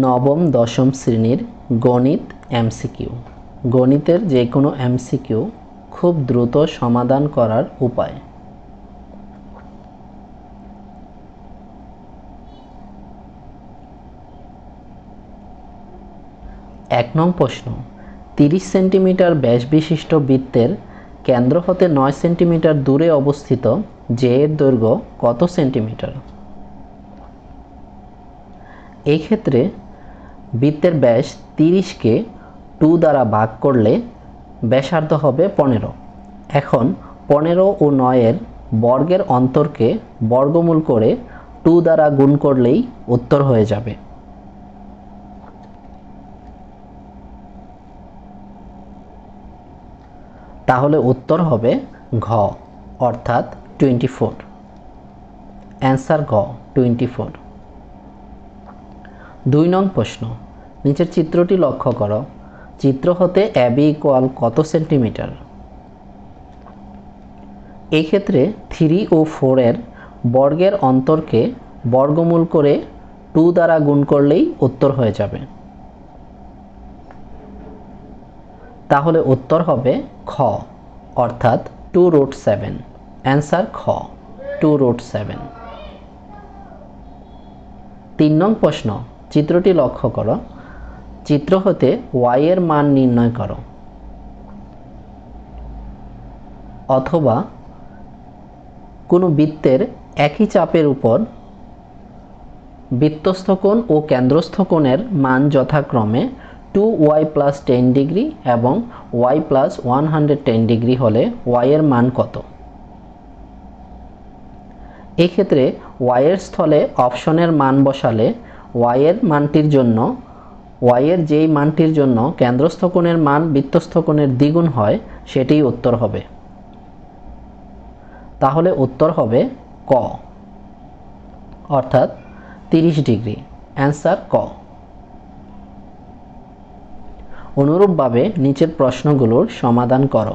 নবম দশম শ্রেণীর গণিত এমসিকিউ। গণিতের যে কোনো এমসিকিউ খুব দ্রুত সমাধান করার উপায়। এক নং প্রশ্ন, 30 সেন্টিমিটার ব্যাস বিশিষ্ট বৃত্তের কেন্দ্র হতে 9 সেন্টিমিটার দূরে অবস্থিত জে এর দৈর্ঘ্য কত সেন্টিমিটার? এই ক্ষেত্রে বৃত্তের ব্যাস 30কে 2 দ্বারা ভাগ করলে ব্যাসার্ধ হবে 15। এখন 15 ও 9 এর বর্গের অন্তরকে বর্গমূল করে 2 দ্বারা গুণ করলেই উত্তর হয়ে যাবে। তাহলে উত্তর হবে ঘ, অর্থাৎ 24। অ্যান্সার ঘ, 24। 2 নং প্রশ্ন, নিচের চিত্রটি লক্ষ্য করো। চিত্র হতে এবি ইকুয়াল কত সেন্টিমিটার? এই ক্ষেত্রে 3 ও 4 এর বর্গের অন্তরকে বর্গমূল করে 2 দ্বারা গুণ করলেই উত্তর হয়ে যাবে। তাহলে উত্তর হবে খ, অর্থাৎ 2√7। অ্যান্সার খ, 2√7। 3 নং প্রশ্ন, চিত্রটি লক্ষ্য করো। চিত্র হতে y এর মান নির্ণয় করো। অথবা কোনো বৃত্তের একই চাপের উপর বৃত্তস্থ কোণ ও কেন্দ্রস্থ কোণের মান যথাক্রমে 2y + 10 ডিগ্রি এবং y + 110 ডিগ্রি হলে y এর মান কত? এই ক্ষেত্রে y এর স্থলে অপশনের মান বসালে y এর মানটির জন্য y এর যেই মানটির জন্য কেন্দ্রস্থ কোণের মান বৃত্তস্থ কোণের দ্বিগুণ হয় সেটিই উত্তর হবে। তাহলে উত্তর হবে ক, অর্থাৎ 30 ডিগ্রি। অ্যান্সার ক। অনুরূপভাবে নিচের প্রশ্নগুলোর সমাধান করো।